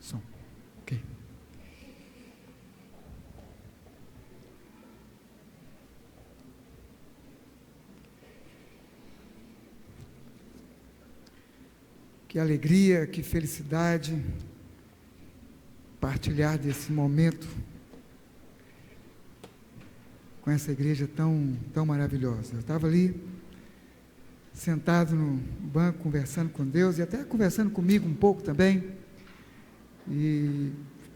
Som. Ok. Que alegria, que felicidade partilhar desse momento com essa igreja tão maravilhosa. Eu estava ali, sentado no banco, conversando com Deus e até conversando comigo um pouco também, e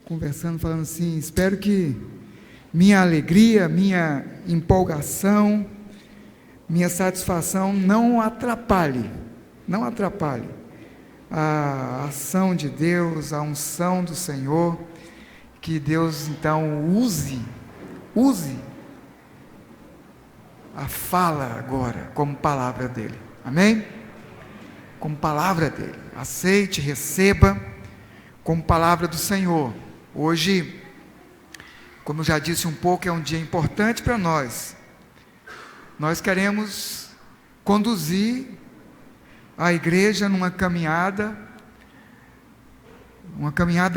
conversando, falando assim, espero que minha alegria, minha empolgação, minha satisfação não atrapalhe a ação de Deus, a unção do Senhor, que Deus então use a fala agora como palavra dele, amém? Como palavra dele, aceite, receba como palavra do Senhor. Hoje, como eu já disse um pouco, é um dia importante para nós. Nós queremos conduzir a igreja numa caminhada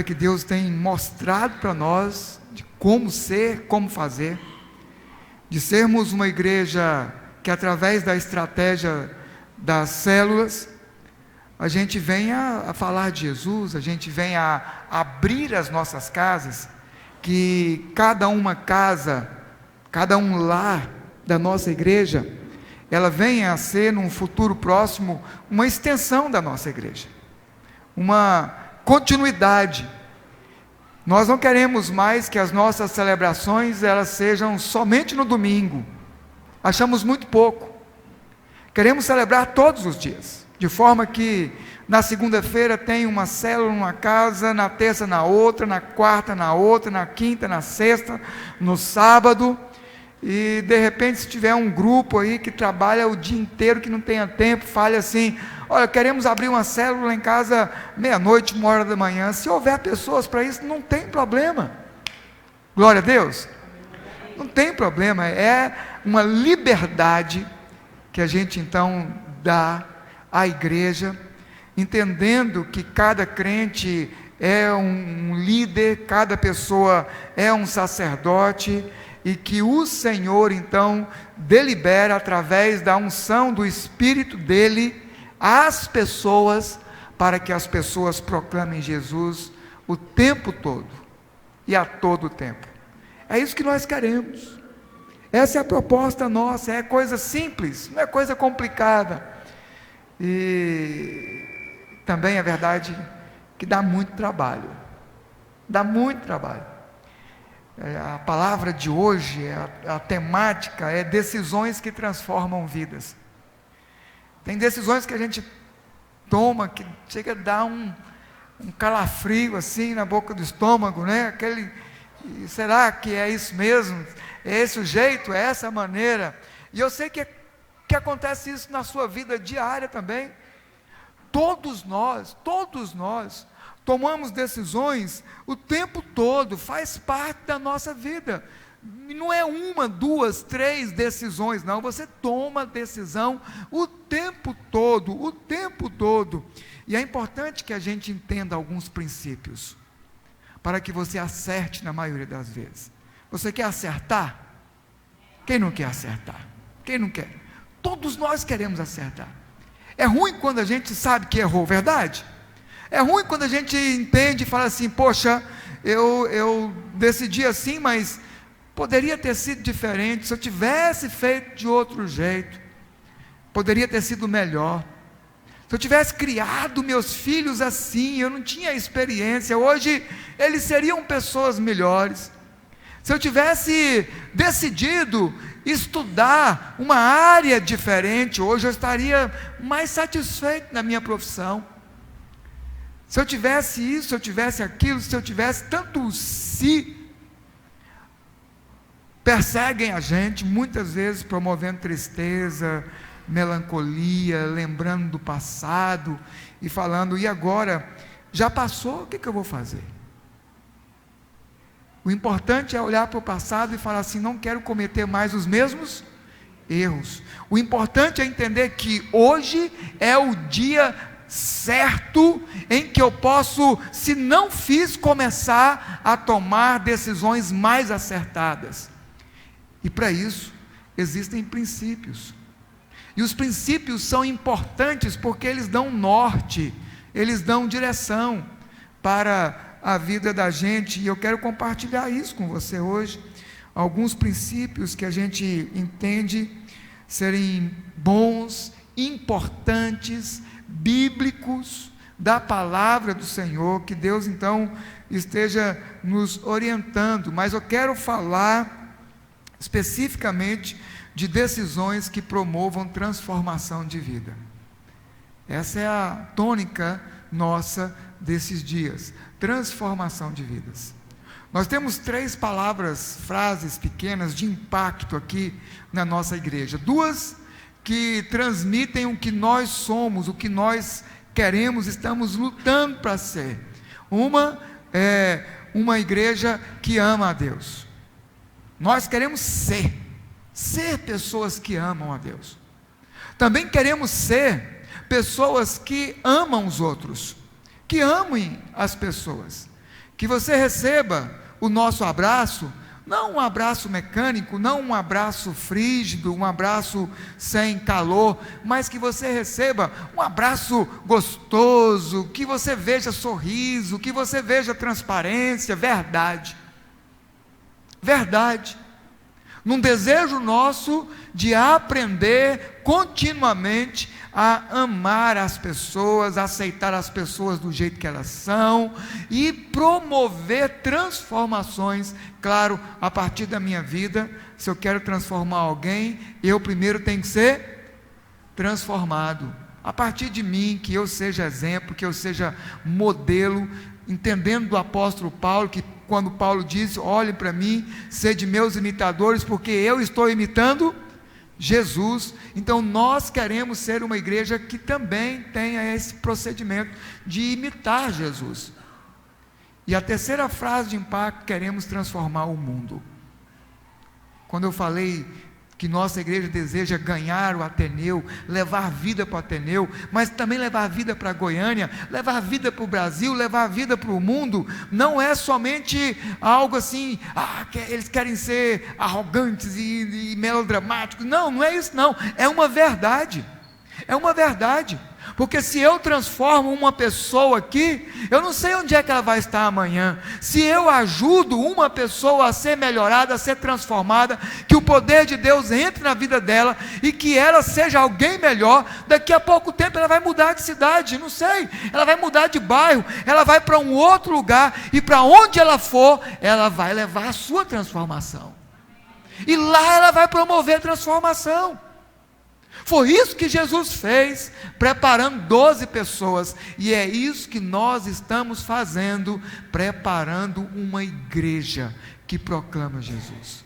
que Deus tem mostrado para nós, de como ser, como fazer, de sermos uma igreja que através da estratégia das células, a gente venha a falar de Jesus, a gente venha a abrir as nossas casas, que cada um lar da nossa igreja, ela venha a ser, num futuro próximo, uma extensão da nossa igreja, uma continuidade. Nós não queremos mais que as nossas celebrações, elas sejam somente no domingo, achamos muito pouco. Queremos celebrar todos os dias, de forma que na segunda-feira tem uma célula numa casa, na terça na outra, na quarta na outra, na quinta, na sexta, no sábado. E de repente, se tiver um grupo aí que trabalha o dia inteiro, que não tenha tempo, fale assim, olha, queremos abrir uma célula em casa meia-noite, 1h da manhã. Se houver pessoas para isso, não tem problema. Glória a Deus. Não tem problema, é uma liberdade que a gente então dá à igreja, entendendo que cada crente é um líder, cada pessoa é um sacerdote, e que o Senhor então delibera através da unção do Espírito dele às pessoas, para que as pessoas proclamem Jesus o tempo todo e a todo tempo. É isso que nós queremos. Essa é a proposta nossa, é coisa simples, não é coisa complicada. E também é verdade que dá muito trabalho. A palavra de hoje, a temática é decisões que transformam vidas. Tem decisões que a gente toma que chega a dar um calafrio assim na boca do estômago, né? Será que é isso mesmo? É esse o jeito? É essa a maneira? E eu sei que acontece isso na sua vida diária também. Todos nós tomamos decisões o tempo todo, faz parte da nossa vida. Não é 1, 2, 3 decisões, não. Você toma decisão o tempo todo. E é importante que a gente entenda alguns princípios, para que você acerte na maioria das vezes. Você quer acertar? Quem não quer acertar? Quem não quer? Todos nós queremos acertar. É ruim quando a gente sabe que errou, verdade? É ruim quando a gente entende e fala assim, poxa, eu decidi assim, mas poderia ter sido diferente, se eu tivesse feito de outro jeito, poderia ter sido melhor. Se eu tivesse criado meus filhos assim, eu não tinha experiência, hoje eles seriam pessoas melhores. Se eu tivesse decidido estudar uma área diferente, hoje eu estaria mais satisfeito na minha profissão. Se eu tivesse isso, se eu tivesse aquilo, se eu tivesse tanto se perseguem a gente, muitas vezes promovendo tristeza, melancolia, lembrando do passado e falando, e agora? Já passou, o que eu vou fazer? O importante é olhar para o passado e falar assim, não quero cometer mais os mesmos erros. O importante é entender que hoje é o dia certo em que eu posso, se não fiz, começar a tomar decisões mais acertadas. E para isso existem princípios. E os princípios são importantes porque eles dão norte, eles dão direção para a vida da gente. E eu quero compartilhar isso com você hoje. Alguns princípios que a gente entende serem bons, importantes, bíblicos, da palavra do Senhor, que Deus então esteja nos orientando. Mas eu quero falar especificamente de decisões que promovam transformação de vida. Essa é a tônica nossa desses dias, transformação de vidas. Nós temos 3 palavras, frases pequenas de impacto aqui na nossa igreja. 2 que transmitem o que nós somos, o que nós queremos, estamos lutando para ser. Uma é uma igreja que ama a Deus. Nós queremos ser pessoas que amam a Deus. Também queremos ser pessoas que amam os outros, que amem as pessoas. Que você receba o nosso abraço, não um abraço mecânico, não um abraço frígido, um abraço sem calor, mas que você receba um abraço gostoso, que você veja sorriso, que você veja transparência, verdade. Verdade. Num desejo nosso de aprender continuamente a amar as pessoas, a aceitar as pessoas do jeito que elas são e promover transformações, claro, a partir da minha vida. Se eu quero transformar alguém, eu primeiro tenho que ser transformado, a partir de mim, que eu seja exemplo, que eu seja modelo, entendendo do apóstolo Paulo, que quando Paulo diz, olhem para mim, sede meus imitadores, porque eu estou imitando Jesus. Então nós queremos ser uma igreja que também tenha esse procedimento de imitar Jesus. E a terceira frase de impacto, queremos transformar o mundo. Quando eu falei que nossa igreja deseja ganhar o Ateneu, levar vida para o Ateneu, mas também levar vida para Goiânia, levar vida para o Brasil, levar vida para o mundo, não é somente algo assim, eles querem ser arrogantes e melodramáticos, não é isso não, é uma verdade, porque se eu transformo uma pessoa aqui, eu não sei onde é que ela vai estar amanhã. Se eu ajudo uma pessoa a ser melhorada, a ser transformada, que o poder de Deus entre na vida dela e que ela seja alguém melhor, daqui a pouco tempo ela vai mudar de cidade, não sei, ela vai mudar de bairro, ela vai para um outro lugar, e para onde ela for, ela vai levar a sua transformação, e lá ela vai promover transformação. Foi isso que Jesus fez, preparando 12 pessoas, e é isso que nós estamos fazendo, preparando uma igreja que proclama Jesus,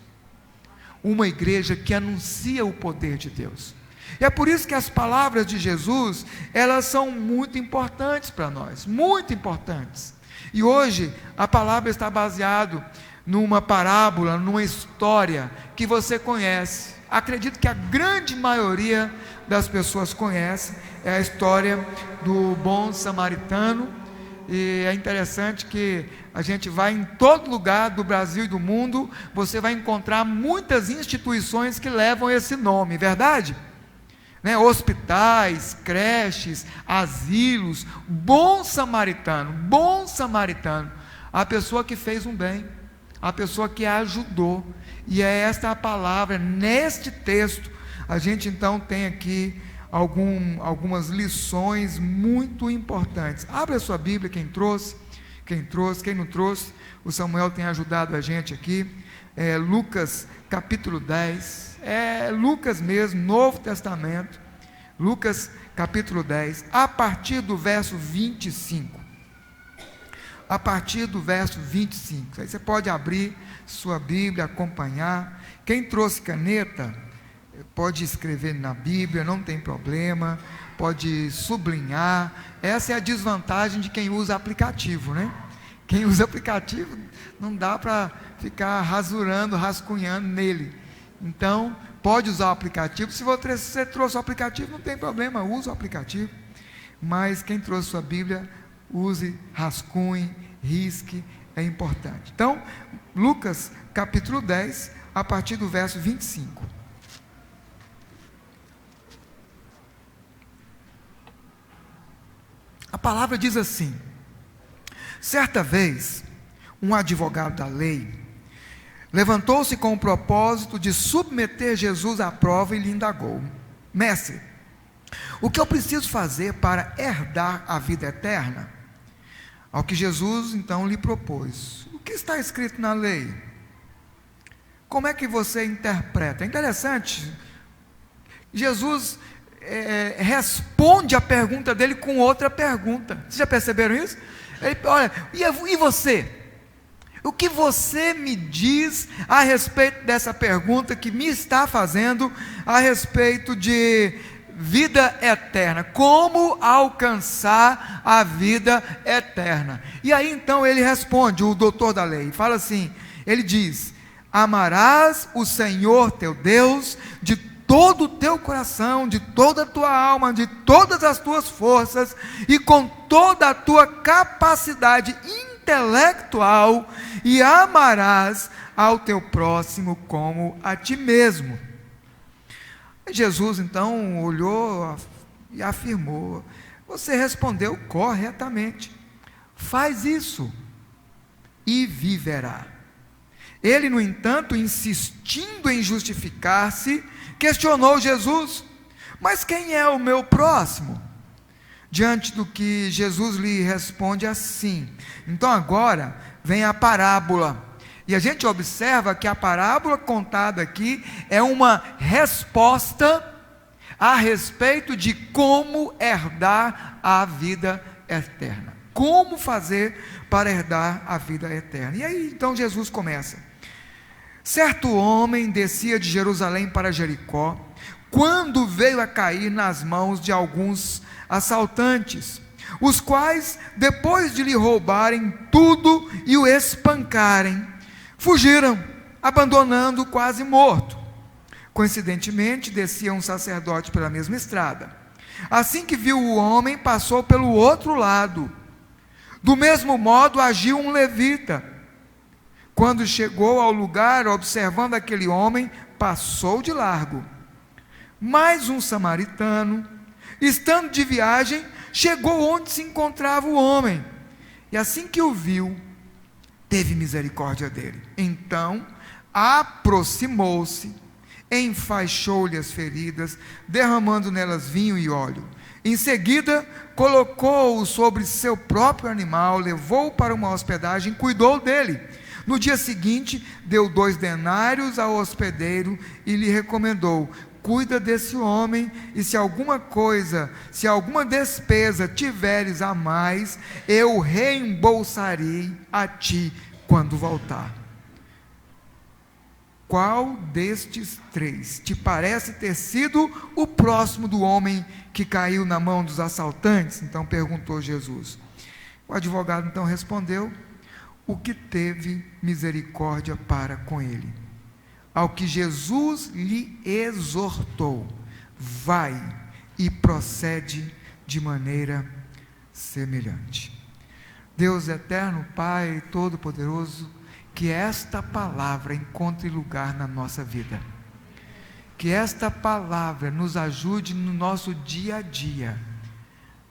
uma igreja que anuncia o poder de Deus. E é por isso que as palavras de Jesus, elas são muito importantes para nós, muito importantes. E hoje a palavra está baseada numa parábola, numa história que você conhece. Acredito que a grande maioria das pessoas conhece, é a história do bom samaritano. E é interessante que a gente vai em todo lugar do Brasil e do mundo, você vai encontrar muitas instituições que levam esse nome, verdade? Hospitais, creches, asilos, bom samaritano, a pessoa que fez um bem, a pessoa que ajudou. E é esta a palavra, neste texto, a gente então tem aqui algumas lições muito importantes. Abre a sua Bíblia, quem trouxe, quem não trouxe, o Samuel tem ajudado a gente aqui, Lucas capítulo 10, Lucas mesmo, Novo Testamento, Lucas capítulo 10, a partir do verso 25, a partir do verso 25, aí você pode abrir sua Bíblia, acompanhar. Quem trouxe caneta, pode escrever na Bíblia, não tem problema, pode sublinhar. Essa é a desvantagem de quem usa aplicativo, Quem usa aplicativo, não dá para ficar rasurando, rascunhando nele. Então, pode usar o aplicativo. Se você trouxe o aplicativo, não tem problema, usa o aplicativo. mas quem trouxe sua Bíblia, use, rascunhe, risque, é importante. Então, Lucas capítulo 10, a partir do verso 25. A palavra diz assim: certa vez, um advogado da lei levantou-se com o propósito de submeter Jesus à prova e lhe indagou: mestre, o que eu preciso fazer para herdar a vida eterna? Ao que Jesus então lhe propôs: o que está escrito na lei? Como é que você interpreta? É interessante, Jesus responde a pergunta dele com outra pergunta. Vocês já perceberam isso? Ele, olha, e você? O que você me diz a respeito dessa pergunta que me está fazendo a respeito de vida eterna? Como alcançar a vida eterna? E aí então ele responde, o doutor da lei, fala assim, ele diz: amarás o Senhor teu Deus de todo o teu coração, de toda a tua alma, de todas as tuas forças e com toda a tua capacidade intelectual, e amarás ao teu próximo como a ti mesmo. Jesus então olhou e afirmou: você respondeu corretamente, faz isso e viverá. Ele, no entanto, insistindo em justificar-se, questionou Jesus: mas quem é o meu próximo? Diante do que Jesus lhe responde assim. Então agora vem a parábola, e a gente observa que a parábola contada aqui é uma resposta a respeito de como herdar a vida eterna. Como fazer para herdar a vida eterna? E aí então Jesus começa: certo homem descia de Jerusalém para Jericó, quando veio a cair nas mãos de alguns assaltantes, os quais, depois de lhe roubarem tudo e o espancarem, fugiram, abandonando-o quase morto. Coincidentemente, descia um sacerdote pela mesma estrada. Assim que viu o homem, passou pelo outro lado. Do mesmo modo, agiu um levita. Quando chegou ao lugar, observando aquele homem, passou de largo. Mas um samaritano, estando de viagem, chegou onde se encontrava o homem, e assim que o viu, teve misericórdia dele. Então, aproximou-se, enfaixou-lhe as feridas, derramando nelas vinho e óleo. Em seguida, colocou-o sobre seu próprio animal, levou-o para uma hospedagem, cuidou dele. No dia seguinte, deu 2 denários ao hospedeiro e lhe recomendou: cuida desse homem, e se alguma despesa tiveres a mais, eu reembolsarei a ti quando voltar. Qual destes 3 te parece ter sido o próximo do homem que caiu na mão dos assaltantes? Então perguntou Jesus. O advogado então respondeu: o que teve misericórdia para com ele. Ao que Jesus lhe exortou: vai e procede de maneira semelhante. Deus eterno, Pai Todo-Poderoso, que esta palavra encontre lugar na nossa vida, que esta palavra nos ajude no nosso dia a dia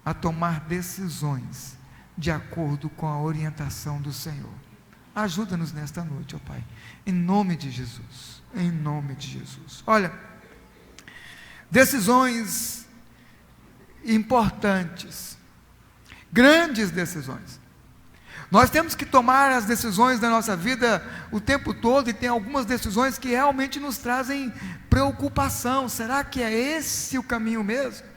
a tomar decisões de acordo com a orientação do Senhor. Ajuda-nos nesta noite, ó Pai, em nome de Jesus, em nome de Jesus. Olha, decisões importantes, grandes decisões. Nós temos que tomar as decisões da nossa vida o tempo todo, e tem algumas decisões que realmente nos trazem preocupação. Será que é esse o caminho mesmo?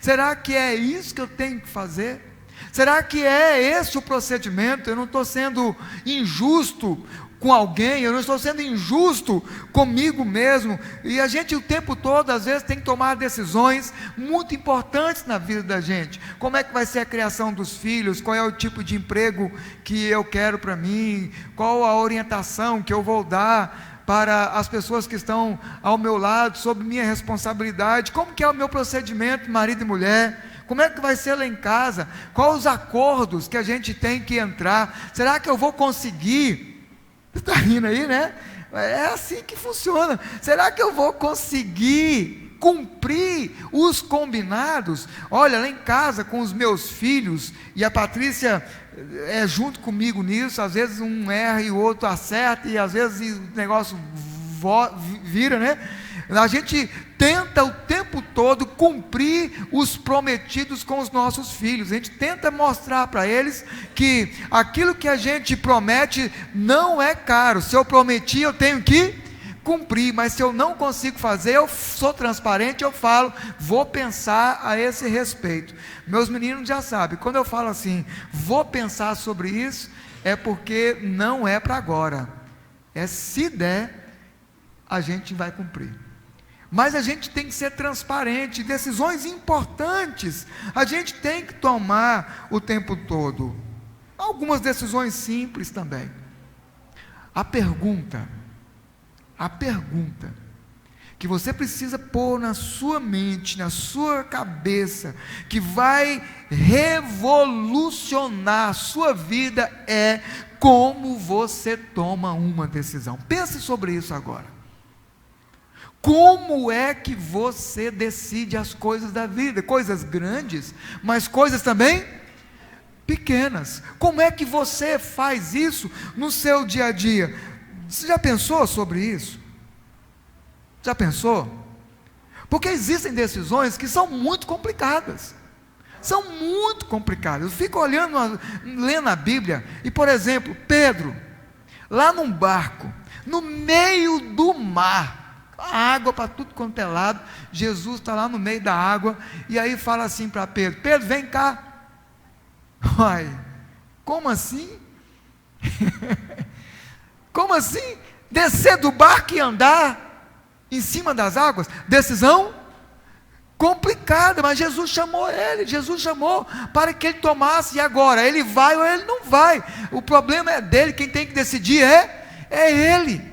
Será que é isso que eu tenho que fazer? Será que é esse o procedimento? Eu não estou sendo injusto com alguém, eu não estou sendo injusto comigo mesmo. E a gente o tempo todo, às vezes, tem que tomar decisões muito importantes na vida da gente. Como é que vai ser a criação dos filhos? Qual é o tipo de emprego que eu quero para mim? Qual a orientação que eu vou dar para as pessoas que estão ao meu lado, sob minha responsabilidade? Como que é o meu procedimento, marido e mulher? Como é que vai ser lá em casa? Quais os acordos que a gente tem que entrar? Será que eu vou conseguir? Você está rindo aí, né? É assim que funciona. Será que eu vou conseguir cumprir os combinados? Olha, lá em casa com os meus filhos, e a Patrícia é junto comigo nisso, às vezes um erra e o outro acerta, e às vezes o negócio vira, né? A gente tenta o tempo todo cumprir os prometidos com os nossos filhos. A gente tenta mostrar para eles que aquilo que a gente promete não é caro. Se eu prometi, eu tenho que cumprir, mas se eu não consigo fazer, eu sou transparente, eu falo, vou pensar a esse respeito. Meus meninos já sabem, quando eu falo assim, vou pensar sobre isso, é porque não é para agora, é se der, a gente vai cumprir. Mas a gente tem que ser transparente, decisões importantes a gente tem que tomar o tempo todo. Algumas decisões simples também. A pergunta que você precisa pôr na sua mente, na sua cabeça, que vai revolucionar a sua vida, é como você toma uma decisão. Pense sobre isso agora. Como é que você decide as coisas da vida? Coisas grandes, mas coisas também pequenas. Como é que você faz isso no seu dia a dia? Você já pensou sobre isso? Já pensou? Porque existem decisões que são muito complicadas. São muito complicadas. Eu fico olhando, lendo a Bíblia, e por exemplo, Pedro, lá num barco, no meio do mar, água para tudo quanto é lado, Jesus está lá no meio da água, e aí fala assim para Pedro: Pedro, vem cá. Uai, como assim? Como assim? Descer do barco e andar em cima das águas? Decisão complicada, mas Jesus chamou ele, Jesus chamou para que ele tomasse, e agora? Ele vai ou ele não vai? O problema é dele, quem tem que decidir é ele.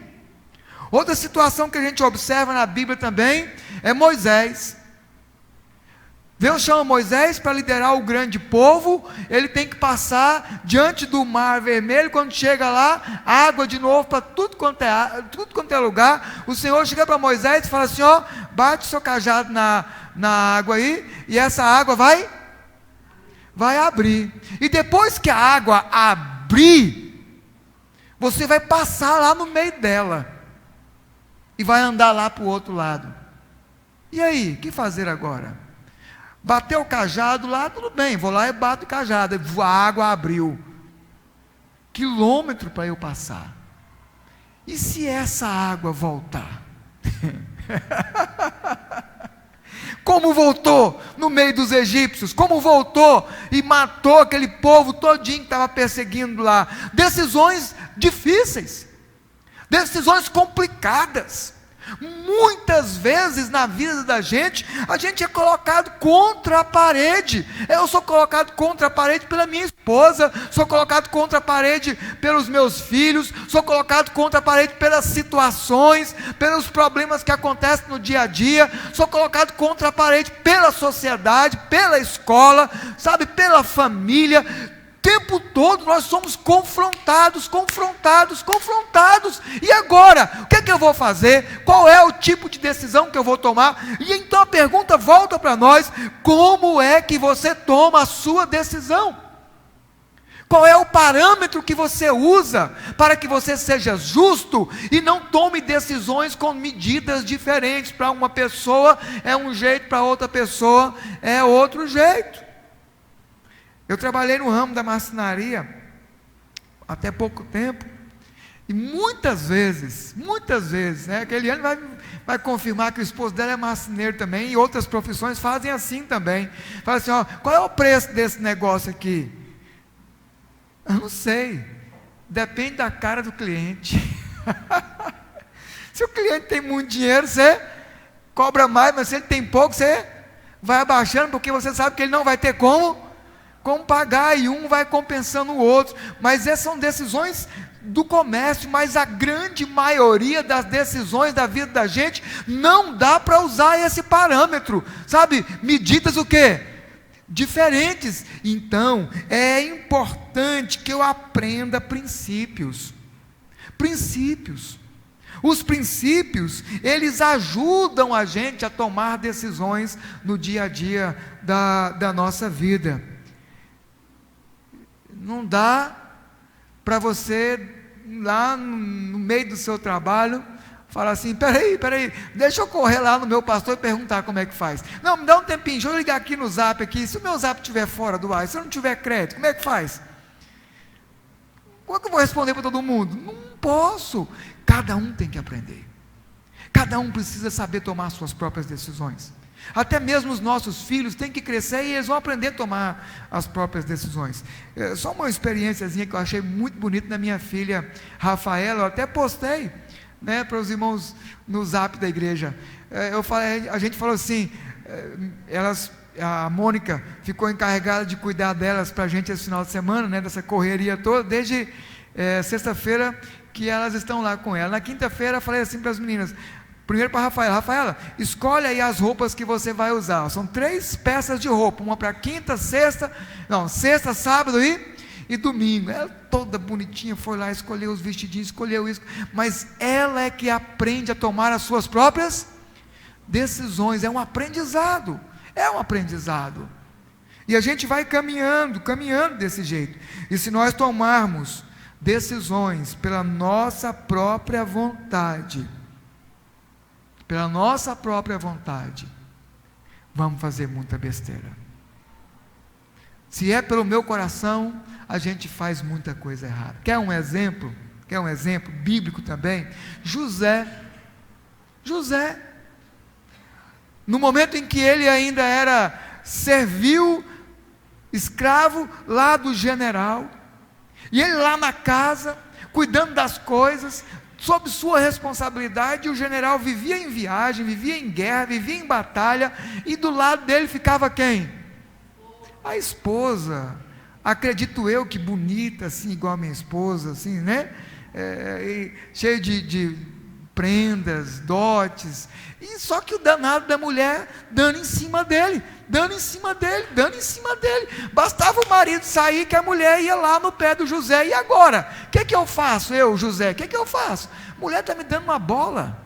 Outra situação que a gente observa na Bíblia também é Moisés. Deus chama Moisés para liderar o grande povo. Ele tem que passar diante do mar vermelho. Quando chega lá, água de novo para tudo quanto é lugar. O Senhor chega para Moisés e fala assim: ó, bate o seu cajado na água aí, e essa água vai abrir. E depois que a água abrir, você vai passar lá no meio dela e vai andar lá para o outro lado. E aí, o que fazer agora? Bateu o cajado lá, tudo bem, vou lá e bato o cajado, a água abriu, quilômetro para eu passar. E se essa água voltar? Como voltou no meio dos egípcios? Como voltou e matou aquele povo todinho que estava perseguindo lá? Decisões difíceis, decisões complicadas. Muitas vezes na vida da gente, a gente é colocado contra a parede. Eu sou colocado contra a parede pela minha esposa, sou colocado contra a parede pelos meus filhos, sou colocado contra a parede pelas situações, pelos problemas que acontecem no dia a dia, sou colocado contra a parede pela sociedade, pela escola, sabe, pela família. O tempo todo nós somos confrontados. E agora? O que é que eu vou fazer? Qual é o tipo de decisão que eu vou tomar? E então a pergunta volta para nós: como é que você toma a sua decisão? Qual é o parâmetro que você usa para que você seja justo e não tome decisões com medidas diferentes? Para uma pessoa é um jeito, para outra pessoa é outro jeito. Eu trabalhei no ramo da marcenaria até pouco tempo, e muitas vezes, né, aquele ano vai confirmar que o esposo dela é marceneiro também, e outras profissões fazem assim também. Fala assim: ó, qual é o preço desse negócio aqui? Eu não sei, depende da cara do cliente. Se o cliente tem muito dinheiro, você cobra mais, mas se ele tem pouco, você vai abaixando, porque você sabe que ele não vai ter como pagar, e um vai compensando o outro. Mas essas são decisões do comércio, mas a grande maioria das decisões da vida da gente não dá para usar esse parâmetro, sabe? Medidas o quê? diferentes. Então, é importante que eu aprenda princípios. Princípios. Os princípios, eles ajudam a gente a tomar decisões no dia a dia da nossa vida. Não dá para você, lá no meio do seu trabalho, falar assim: peraí, deixa eu correr lá no meu pastor e perguntar como é que faz. Não, me dá um tempinho, deixa eu ligar aqui no zap aqui, se o meu zap estiver fora do ar, se eu não tiver crédito, como é que faz? Como é que eu vou responder para todo mundo? Não posso. Cada um tem que aprender. Cada um precisa saber tomar suas próprias decisões. Até mesmo os nossos filhos têm que crescer e eles vão aprender a tomar as próprias decisões. Só uma experiênciazinha que eu achei muito bonita na minha filha Rafaela, eu até postei, né, para os irmãos no zap da igreja. A gente falou assim, a Mônica ficou encarregada de cuidar delas para a gente esse final de semana, né, dessa correria toda, desde sexta-feira que elas estão lá com ela. Na quinta-feira eu falei assim para as meninas, primeiro para a Rafaela, escolhe aí as roupas que você vai usar. São 3 peças de roupa, uma para sexta, sábado e domingo. Ela toda bonitinha foi lá, escolheu os vestidinhos, escolheu isso, mas ela é que aprende a tomar as suas próprias decisões. É um aprendizado. E a gente vai caminhando desse jeito. E se nós tomarmos decisões pela nossa própria vontade, vamos fazer muita besteira. Se é pelo meu coração, a gente faz muita coisa errada. Quer um exemplo bíblico também? José, no momento em que ele ainda era servil, escravo lá do general, e ele lá na casa, cuidando das coisas, sob sua responsabilidade, o general vivia em viagem, vivia em guerra, vivia em batalha, e do lado dele ficava quem? A esposa, acredito eu que bonita, assim, igual a minha esposa, assim, né? Cheio de prendas, dotes, e só que o danado da mulher dando em cima dele, bastava o marido sair que a mulher ia lá no pé do José. E agora? O que eu faço, José? O que eu faço? A mulher está me dando uma bola,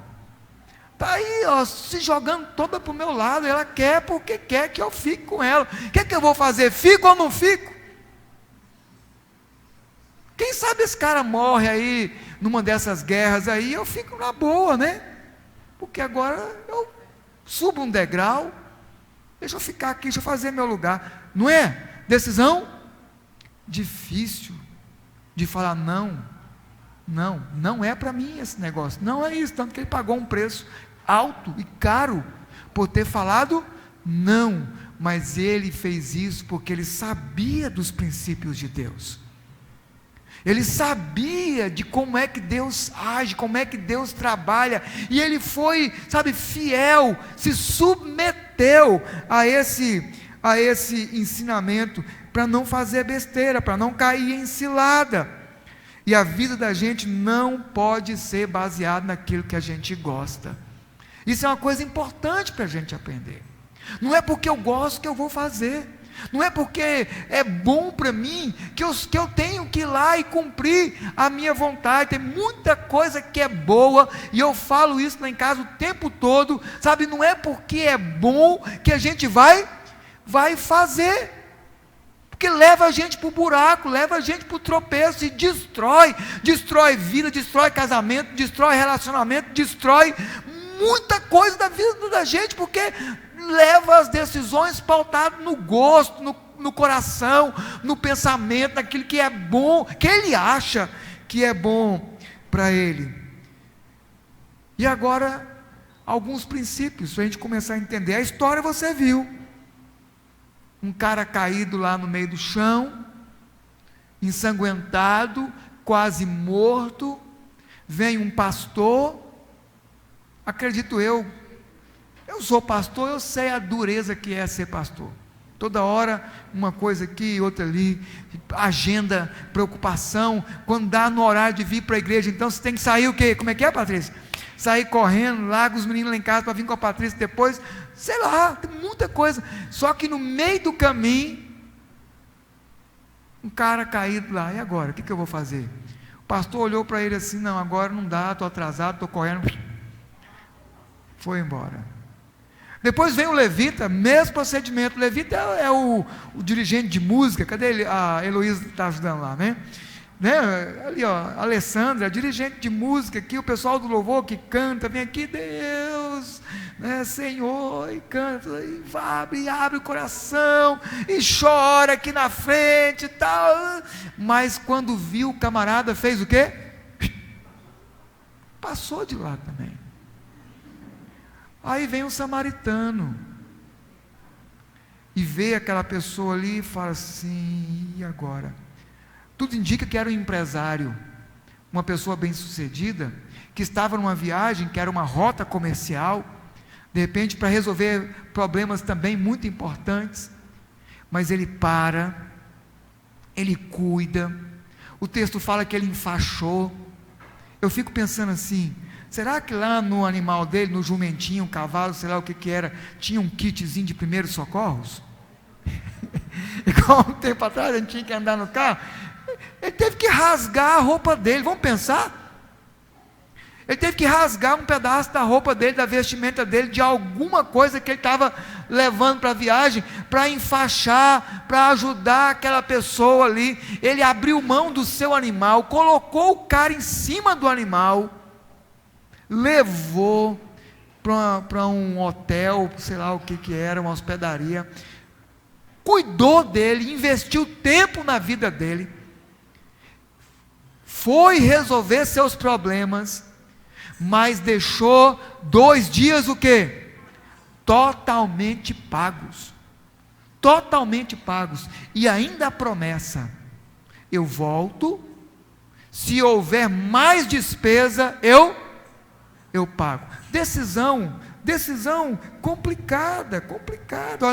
está aí, se jogando toda para o meu lado, ela quer porque quer que eu fique com ela. O que eu vou fazer? Fico ou não fico? Quem sabe esse cara morre aí, numa dessas guerras aí, eu fico na boa, né? Porque agora eu subo um degrau, deixa eu ficar aqui, deixa eu fazer meu lugar. Não é? Decisão difícil de falar não é para mim esse negócio, não é isso, tanto que ele pagou um preço alto e caro por ter falado não, mas ele fez isso porque ele sabia dos princípios de Deus. Ele sabia de como é que Deus age, como é que Deus trabalha, e ele foi, fiel, se submeteu a esse ensinamento, para não fazer besteira, para não cair em cilada. E a vida da gente não pode ser baseada naquilo que a gente gosta. Isso é uma coisa importante para a gente aprender. Não é porque eu gosto que eu vou fazer. Não é porque é bom para mim que eu tenho que ir lá e cumprir a minha vontade. Tem muita coisa que é boa, e eu falo isso lá em casa o tempo todo, não é porque é bom que a gente vai fazer, porque leva a gente para o buraco, leva a gente para o tropeço, e destrói vida, destrói casamento, destrói relacionamento, destrói muita coisa da vida da gente, porque leva as decisões pautadas no gosto, no coração, no pensamento, naquilo que é bom, que ele acha que é bom para ele. E agora, alguns princípios, para a gente começar a entender. A história você viu, um cara caído lá no meio do chão, ensanguentado, quase morto, vem um pastor, acredito eu sou pastor, eu sei a dureza que é ser pastor. Toda hora, uma coisa aqui, outra ali, agenda, preocupação, quando dá no horário de vir para a igreja, então você tem que sair o quê? Como é que é, Patrícia? sair correndo, larga os meninos lá em casa para vir com a Patrícia depois, sei lá, tem muita coisa. Só que no meio do caminho, um cara caído lá, e agora? O que eu vou fazer? O pastor olhou para ele assim: não, agora não dá, estou atrasado, estou correndo. Foi embora. Depois vem o levita, mesmo procedimento. O levita é o dirigente de música. Cadê ele? A Heloísa está ajudando lá, né? Ali, ó, a Alessandra, dirigente de música aqui, o pessoal do louvor que canta, vem aqui, Deus, né, Senhor, e canta, e abre o coração, e chora aqui na frente e tal. Mas quando viu, o camarada fez o quê? Passou de lá também. Aí vem um samaritano e vê aquela pessoa ali e fala assim: e agora? Tudo indica que era um empresário, uma pessoa bem-sucedida, que estava numa viagem, que era uma rota comercial, de repente para resolver problemas também muito importantes, mas ele para, ele cuida. O texto fala que ele enfaixou. Eu fico pensando assim: será que lá no animal dele, no jumentinho, cavalo, sei lá o que era, tinha um kitzinho de primeiros socorros? Igual um tempo atrás a gente tinha que andar no carro, ele teve que rasgar a roupa dele, vamos pensar? Ele teve que rasgar um pedaço da roupa dele, da vestimenta dele, de alguma coisa que ele estava levando para a viagem, para enfaixar, para ajudar aquela pessoa ali. Ele abriu mão do seu animal, colocou o cara em cima do animal, levou para um hotel, sei lá o que era, uma hospedaria, cuidou dele, investiu tempo na vida dele, foi resolver seus problemas, mas deixou 2 dias o quê? Totalmente pagos, e ainda a promessa: eu volto, se houver mais despesa, eu pago. Decisão complicada.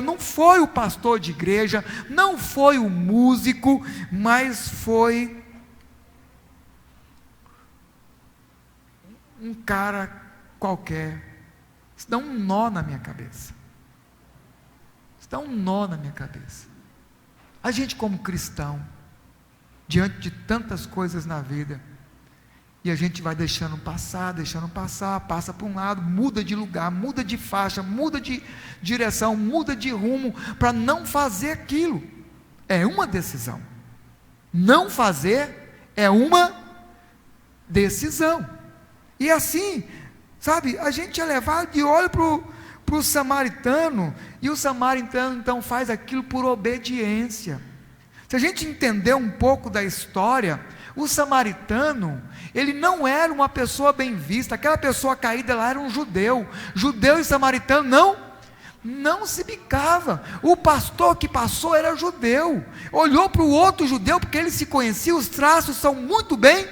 Não foi o pastor de igreja, não foi o músico, mas foi um cara qualquer. Isso dá um nó na minha cabeça. A gente, como cristão, diante de tantas coisas na vida, e a gente vai deixando passar, passa para um lado, muda de lugar, muda de faixa, muda de direção, muda de rumo, para não fazer aquilo. É uma decisão. Não fazer é uma decisão. E assim, sabe, a gente é levado de olho para o samaritano, e o samaritano então faz aquilo por obediência. Se a gente entender um pouco da história, o samaritano, ele não era uma pessoa bem vista. Aquela pessoa caída lá era um judeu. Judeu e samaritano não se bicava. O pastor que passou era judeu, olhou para o outro judeu, porque ele se conhecia, os traços são muito bem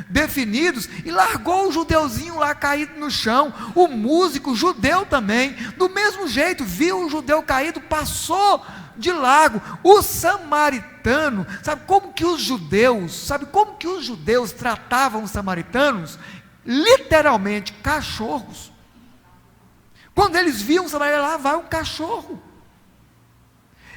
definidos, e largou o judeuzinho lá caído no chão. O músico judeu também, do mesmo jeito, viu o judeu caído, passou de largo. O samaritano, sabe como que os judeus tratavam os samaritanos? Literalmente, cachorros. Quando eles viam o samaritano, lá vai um cachorro.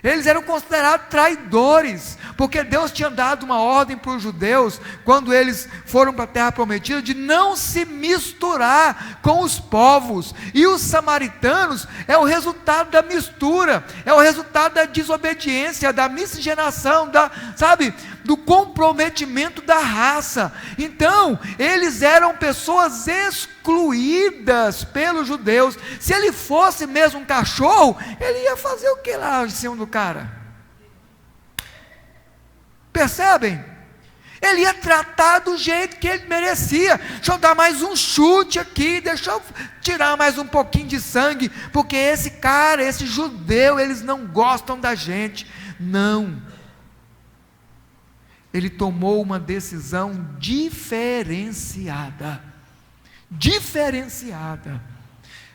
Eles eram considerados traidores, porque Deus tinha dado uma ordem para os judeus, quando eles foram para a terra prometida, de não se misturar com os povos. E os samaritanos é o resultado da mistura, é o resultado da desobediência, da miscigenação, do comprometimento da raça. Então, eles eram pessoas excluídas pelos judeus. Se ele fosse mesmo um cachorro, ele ia fazer o que lá em cima do cara? Percebem? Ele ia tratar do jeito que ele merecia. Deixa eu dar mais um chute aqui, deixa eu tirar mais um pouquinho de sangue, porque esse cara, esse judeu, eles não gostam da gente. Não. Ele tomou uma decisão diferenciada.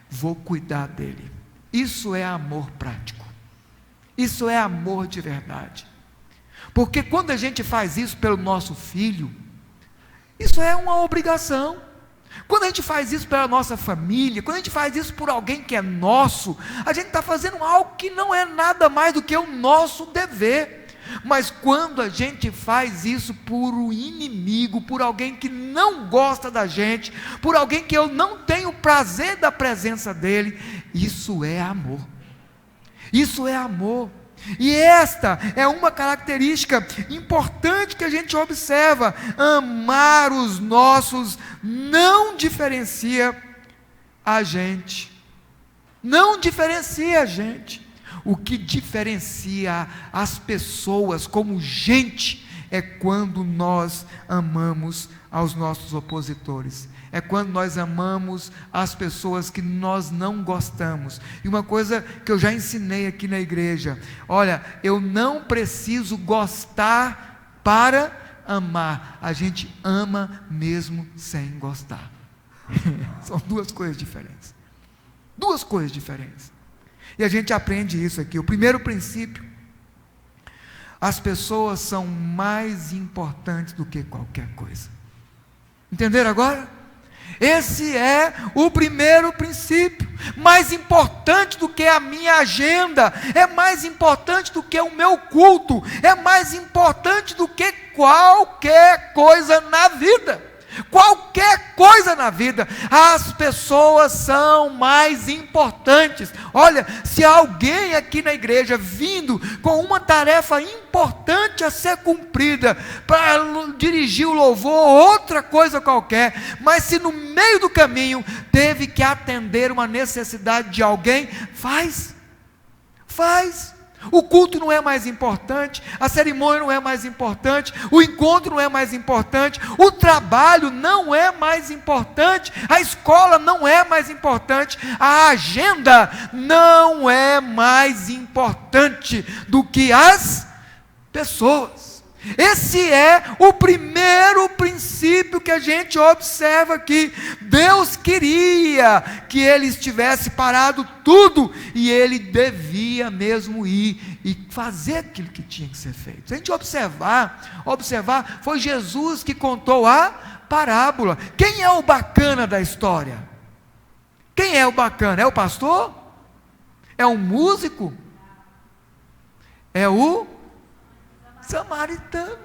Vou cuidar dele. Isso é amor prático. Isso é amor de verdade. Porque quando a gente faz isso pelo nosso filho, isso é uma obrigação. Quando a gente faz isso pela nossa família, quando a gente faz isso por alguém que é nosso, a gente está fazendo algo que não é nada mais do que o nosso dever. Mas quando a gente faz isso por um inimigo, por alguém que não gosta da gente, por alguém que eu não tenho prazer da presença dele, isso é amor. Isso é amor. E esta é uma característica importante que a gente observa: amar os nossos não diferencia a gente. Não diferencia a gente. O que diferencia as pessoas como gente é quando nós amamos aos nossos opositores. É quando nós amamos as pessoas que nós não gostamos. E uma coisa que eu já ensinei aqui na igreja: olha, eu não preciso gostar para amar. A gente ama mesmo sem gostar. São duas coisas diferentes. Duas coisas diferentes. E a gente aprende isso aqui. O primeiro princípio: as pessoas são mais importantes do que qualquer coisa. Entenderam agora? Esse é o primeiro princípio. Mais importante do que a minha agenda, é mais importante do que o meu culto, é mais importante do que qualquer coisa na vida. Qualquer coisa na vida, as pessoas são mais importantes. Olha, se alguém aqui na igreja vindo com uma tarefa importante a ser cumprida, para dirigir o louvor ou outra coisa qualquer, mas se no meio do caminho teve que atender uma necessidade de alguém, faz. O culto não é mais importante, a cerimônia não é mais importante, o encontro não é mais importante, o trabalho não é mais importante, a escola não é mais importante, a agenda não é mais importante do que as pessoas. Esse é o primeiro princípio que a gente observa aqui. Deus queria que ele estivesse parado tudo, e ele devia mesmo ir e fazer aquilo que tinha que ser feito. Se a gente observar, foi Jesus que contou a parábola. Quem é o bacana da história? Quem é o bacana? É o pastor? É um músico? É o samaritano.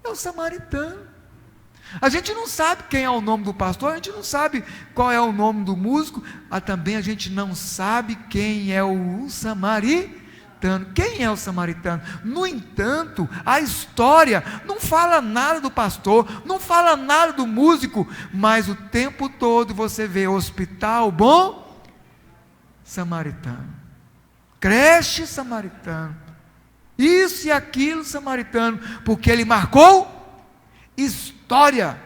É o samaritano. A gente não sabe quem é o nome do pastor, a gente não sabe qual é o nome do músico, também a gente não sabe quem é o samaritano. Quem é o samaritano? No entanto, a história não fala nada do pastor, não fala nada do músico, mas o tempo todo você vê hospital bom samaritano, creche samaritano, isso e aquilo samaritano, porque ele marcou história.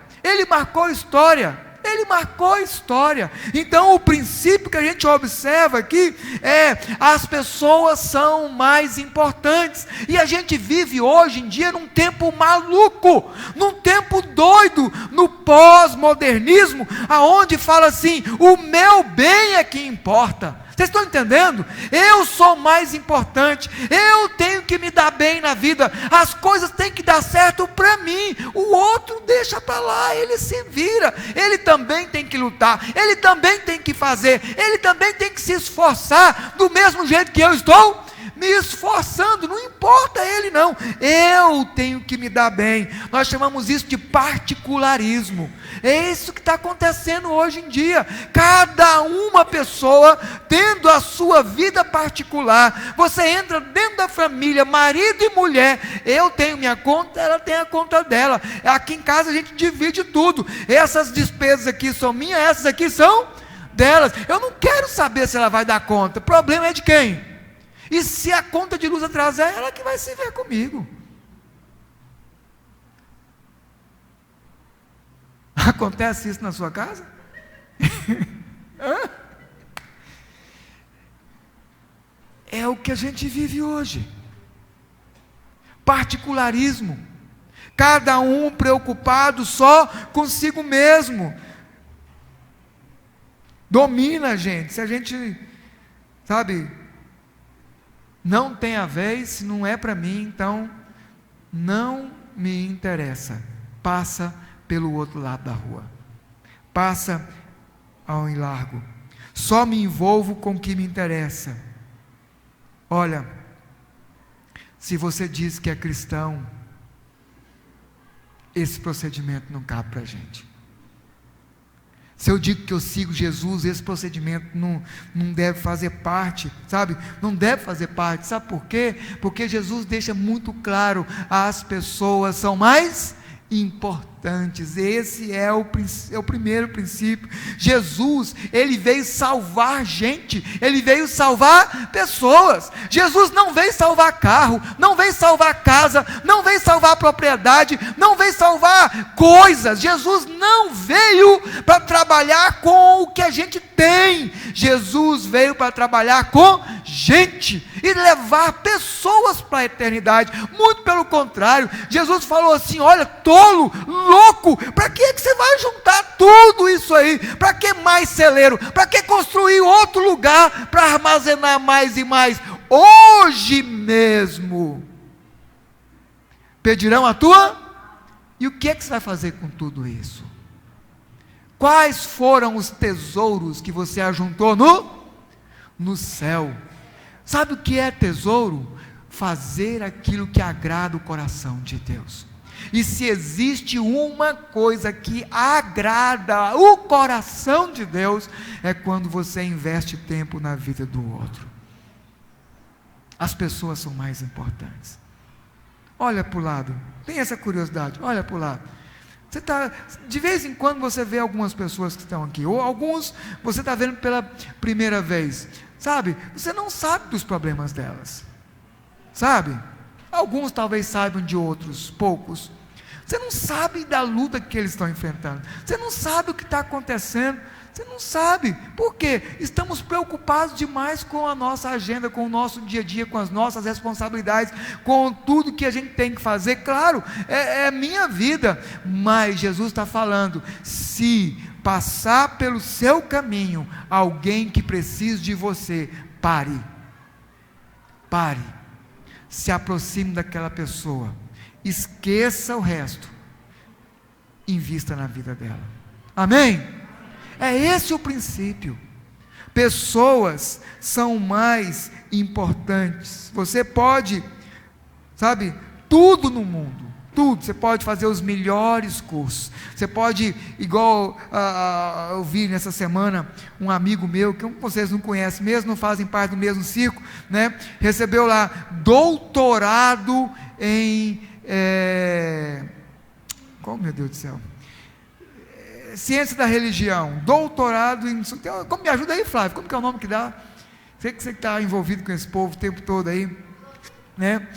Então o princípio que a gente observa aqui é: as pessoas são mais importantes. E a gente vive hoje em dia num tempo maluco, num tempo doido, no pós-modernismo, aonde fala assim: o meu bem é que importa. Vocês estão entendendo? Eu sou mais importante, eu tenho que me dar bem na vida, as coisas têm que dar certo para mim, o outro deixa para lá, ele se vira, ele também tem que lutar, ele também tem que fazer, ele também tem que se esforçar, do mesmo jeito que eu estou me esforçando, não importa ele não, eu tenho que me dar bem. Nós chamamos isso de particularismo. É isso que está acontecendo hoje em dia, cada uma pessoa tendo a sua vida particular. Você entra dentro da família, marido e mulher, eu tenho minha conta, ela tem a conta dela, aqui em casa a gente divide tudo, essas despesas aqui são minhas, essas aqui são delas, eu não quero saber se ela vai dar conta, o problema é de quem? E se a conta de luz atrasar, é ela que vai se ver comigo. Acontece isso na sua casa? É o que a gente vive hoje. Particularismo. Cada um preocupado só consigo mesmo. Domina a gente. Se a gente, não tem a vez, se não é para mim, então não me interessa. Passa pelo outro lado da rua. passa ao largo. Só me envolvo com o que me interessa. Olha, se você diz que é cristão, esse procedimento não cabe para a gente. Se eu digo que eu sigo Jesus, esse procedimento não deve fazer parte, sabe? Não deve fazer parte, sabe por quê? Porque Jesus deixa muito claro, as pessoas são mais importantes. Esse é o primeiro princípio. Jesus, ele veio salvar gente, ele veio salvar pessoas. Jesus não veio salvar carro, não veio salvar casa, não veio salvar propriedade, não veio salvar coisas. Jesus não veio para trabalhar com o que a gente tem. Jesus veio para trabalhar com gente e levar pessoas para a eternidade. Muito pelo contrário, Jesus falou assim: olha, tolo, louco, para que você vai juntar tudo isso aí? Para que mais celeiro? Para que construir outro lugar para armazenar mais e mais? Hoje mesmo pedirão a tua, e o que é que você vai fazer com tudo isso? Quais foram os tesouros que você ajuntou no céu? Sabe o que é tesouro? Fazer aquilo que agrada o coração de Deus. E se existe uma coisa que agrada o coração de Deus, é quando você investe tempo na vida do outro. As pessoas são mais importantes. Olha para o lado, tem essa curiosidade, olha para o lado. De vez em quando você vê algumas pessoas que estão aqui, ou alguns você está vendo pela primeira vez, sabe? Você não sabe dos problemas delas, sabe? Alguns talvez saibam de outros, poucos. Você não sabe da luta que eles estão enfrentando, você não sabe o que está acontecendo, você não sabe. Por quê? Estamos preocupados demais com a nossa agenda, com o nosso dia a dia, com as nossas responsabilidades, com tudo que a gente tem que fazer. Claro, é minha vida, mas Jesus está falando: se passar pelo seu caminho alguém que precisa de você, pare, se aproxime daquela pessoa, esqueça o resto, invista na vida dela. Amém? É esse o princípio. Pessoas são mais importantes. Você pode, sabe, tudo no mundo, tudo. Você pode fazer os melhores cursos. Você pode, igual eu vi nessa semana um amigo meu, que vocês não conhecem mesmo, não fazem parte do mesmo círculo, né? Recebeu lá doutorado em meu Deus do céu, ciência da religião, doutorado em... Como me ajuda aí, Flávio? Como que é o nome que dá? Sei que você está envolvido com esse povo o tempo todo aí, né?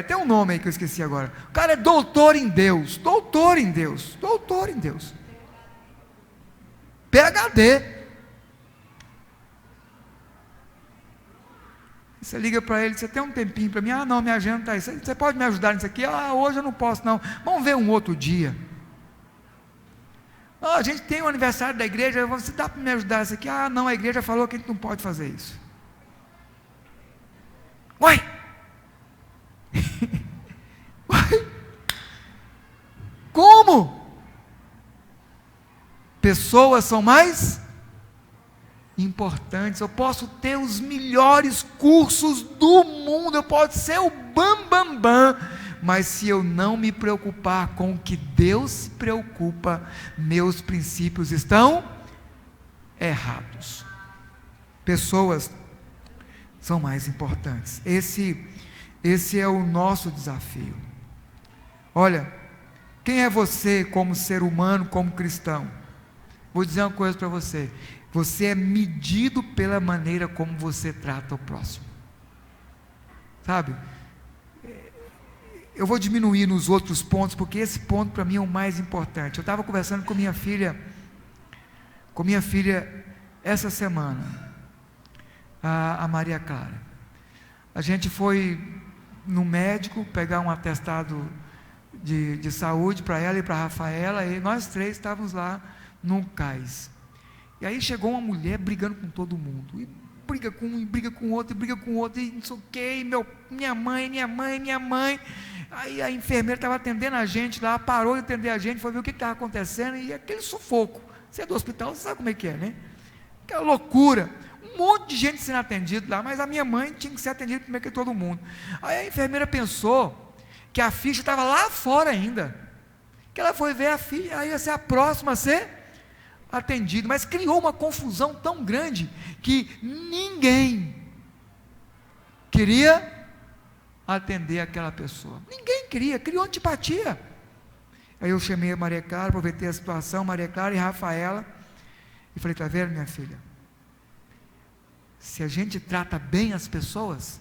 Tem um nome aí que eu esqueci agora. O cara é doutor em Deus, PhD. Você liga para ele: você tem um tempinho para mim? Ah, não, minha agenda está aí. Você pode me ajudar nisso aqui? Ah, hoje eu não posso não. Vamos ver um outro dia. A gente tem o aniversário da igreja, você dá para me ajudar isso aqui? Ah, não, a igreja falou que a gente não pode fazer isso. Uai! Como? Pessoas são mais importantes. Eu posso ter os melhores cursos do mundo, eu posso ser o bam, mas se eu não me preocupar com o que Deus se preocupa, meus princípios estão errados. Pessoas são mais importantes. Esse é o nosso desafio. Olha, quem é você como ser humano, como cristão? Vou dizer uma coisa para você: você é medido pela maneira como você trata o próximo, sabe? Eu vou diminuir nos outros pontos, porque esse ponto para mim é o mais importante. Eu estava conversando com minha filha essa semana, a Maria Clara. A gente foi no médico pegar um atestado de saúde para ela e para a Rafaela, e nós três estávamos lá num cais. E aí chegou uma mulher brigando com todo mundo, e briga com um, e briga com outro, e briga com outro, e não sei o que, minha mãe, Aí a enfermeira estava atendendo a gente lá, parou de atender a gente, foi ver o que estava acontecendo, e aquele sufoco. Você é do hospital, você sabe como é que é, né? Aquela loucura, um monte de gente sendo atendido lá, mas a minha mãe tinha que ser atendida primeiro que todo mundo. Aí a enfermeira pensou que a ficha estava lá fora ainda, que ela foi ver a ficha, aí ia ser a próxima a ser atendida, mas criou uma confusão tão grande, que ninguém queria atender aquela pessoa, ninguém queria, criou antipatia. Aí eu chamei a Maria Clara, aproveitei a situação, Maria Clara e Rafaela, e falei: está vendo, minha filha, se a gente trata bem as pessoas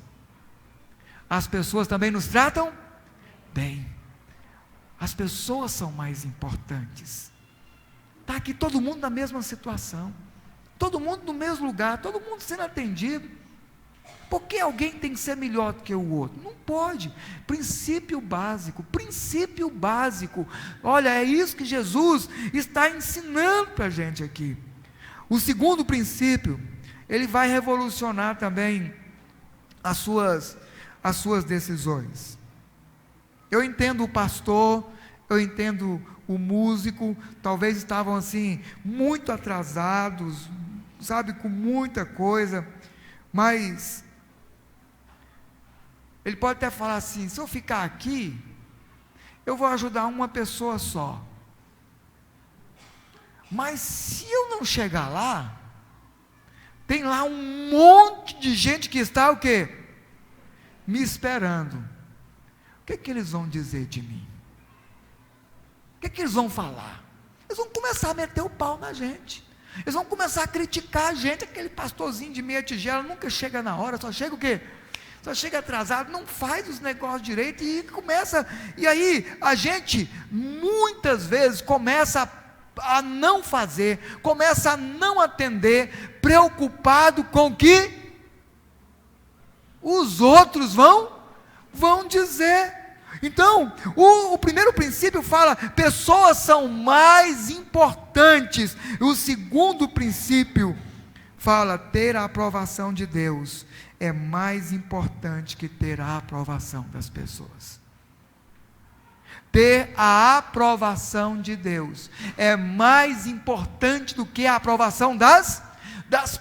também nos tratam bem, as pessoas são mais importantes. Está aqui todo mundo na mesma situação, todo mundo no mesmo lugar, todo mundo sendo atendido. Por que alguém tem que ser melhor do que o outro? Não pode. Princípio básico. Olha, é isso que Jesus está ensinando para a gente aqui. O segundo princípio, ele vai revolucionar também as suas decisões. Eu entendo o pastor, eu entendo o músico, talvez estavam assim, muito atrasados, sabe, com muita coisa, mas ele pode até falar assim: se eu ficar aqui, eu vou ajudar uma pessoa só, mas se eu não chegar lá, tem lá um monte de gente que está o quê? Me esperando. O que eles vão dizer de mim? O que eles vão falar? Eles vão começar a meter o pau na gente, eles vão começar a criticar a gente. Aquele pastorzinho de meia tigela nunca chega na hora, só chega o quê? Só chega atrasado, não faz os negócios direito, e começa, e aí a gente muitas vezes começa a não fazer, começa a não atender, preocupado com o que os outros vão dizer. Então, o primeiro princípio fala: pessoas são mais importantes. O segundo princípio fala: ter a aprovação de Deus é mais importante que ter a aprovação das pessoas. Ter a aprovação de Deus é mais importante do que a aprovação das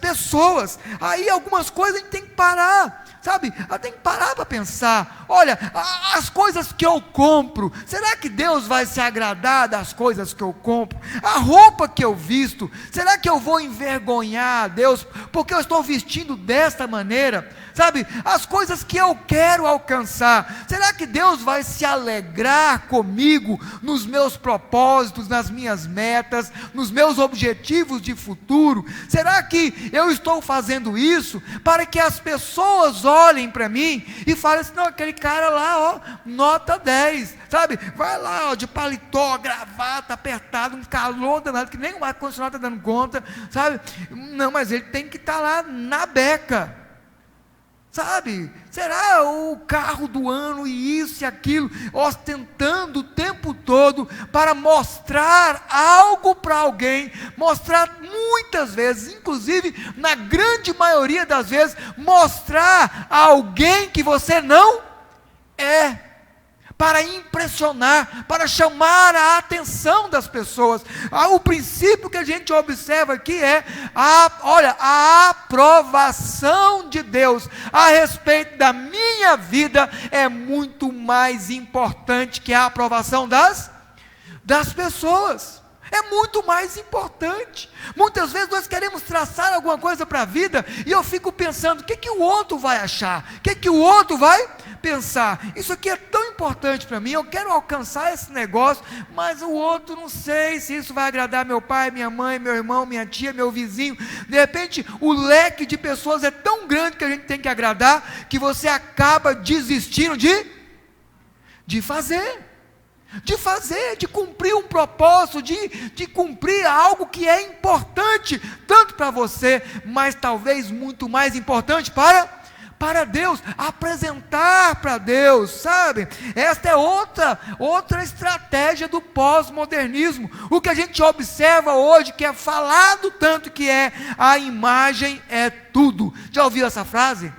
pessoas. Aí algumas coisas a gente tem que parar, sabe? Tem que parar para pensar. Olha, as coisas que eu compro, será que Deus vai se agradar das coisas que eu compro? A roupa que eu visto, será que eu vou envergonhar a Deus porque eu estou vestindo desta maneira? Sabe, as coisas que eu quero alcançar, será que Deus vai se alegrar comigo nos meus propósitos, nas minhas metas, nos meus objetivos de futuro? Será que eu estou fazendo isso para que as pessoas olhem para mim e falem assim: não, aquele cara lá, ó, nota 10, sabe, vai lá, ó, de paletó, gravata, apertado, um calor danado, que nem o ar-condicionado está dando conta, sabe, não, mas ele tem que estar lá na beca, sabe, será o carro do ano e isso e aquilo, ostentando o tempo todo para mostrar algo para alguém, mostrar muitas vezes, inclusive na grande maioria das vezes, mostrar a alguém que você não é, para impressionar, para chamar a atenção das pessoas. O princípio que a gente observa aqui é a aprovação de Deus a respeito da minha vida é muito mais importante que a aprovação das pessoas. É muito mais importante. Muitas vezes nós queremos traçar alguma coisa para a vida, e eu fico pensando: o que o outro vai achar? O que o outro vai pensar? Isso aqui é tão importante para mim, eu quero alcançar esse negócio, mas o outro, não sei se isso vai agradar meu pai, minha mãe, meu irmão, minha tia, meu vizinho. De repente o leque de pessoas é tão grande que a gente tem que agradar, que você acaba desistindo de fazer, de cumprir um propósito, de cumprir algo que é importante, tanto para você, mas talvez muito mais importante para Deus, apresentar para Deus, sabe? Esta é outra estratégia do pós-modernismo. O que a gente observa hoje, que é falado tanto, que é: a imagem é tudo. Já ouviu essa frase?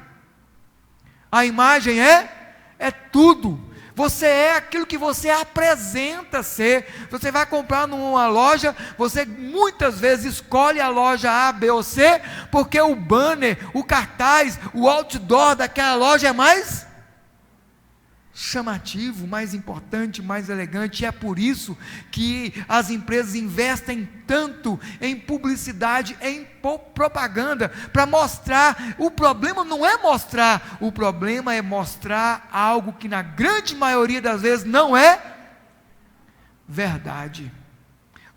A imagem é tudo. Você é aquilo que você apresenta ser. Você vai comprar numa loja, você muitas vezes escolhe a loja A, B ou C, porque o banner, o cartaz, o outdoor daquela loja é mais chamativo, mais importante, mais elegante. E é por isso que as empresas investem tanto em publicidade, em propaganda, para mostrar. O problema não é mostrar, o problema é mostrar algo que na grande maioria das vezes não é verdade.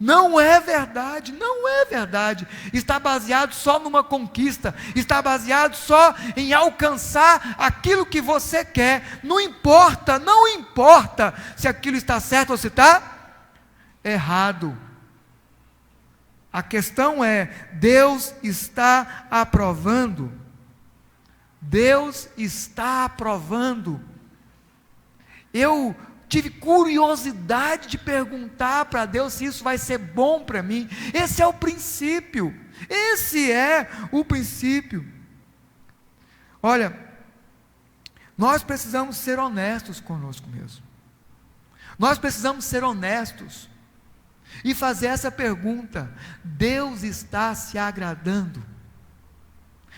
Não é verdade, não é verdade. Está baseado só numa conquista, está baseado só em alcançar aquilo que você quer. Não importa se aquilo está certo ou se está errado. A questão é, Deus está aprovando. Deus está aprovando. Eu tive curiosidade de perguntar para Deus se isso vai ser bom para mim. Esse é o princípio. Esse é o princípio. Olha, nós precisamos ser honestos conosco mesmo. Nós precisamos ser honestos e fazer essa pergunta: Deus está se agradando?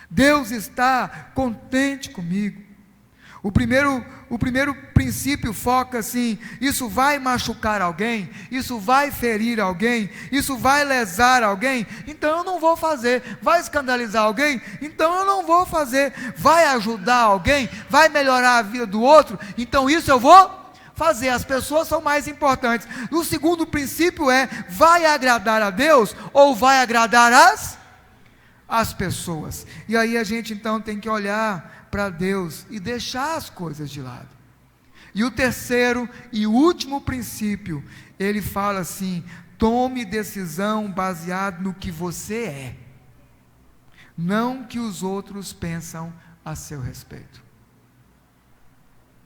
Deus está contente comigo? O primeiro princípio foca assim: isso vai machucar alguém? Isso vai ferir alguém? Isso vai lesar alguém? Então eu não vou fazer. Vai escandalizar alguém? Então eu não vou fazer. Vai ajudar alguém? Vai melhorar a vida do outro? Então isso eu vou fazer. As pessoas são mais importantes. O segundo princípio é: vai agradar a Deus ou vai agradar as pessoas? E aí a gente então tem que olhar para Deus e deixar as coisas de lado. E o terceiro e último princípio, ele fala assim: tome decisão baseado no que você é, não que os outros pensam a seu respeito.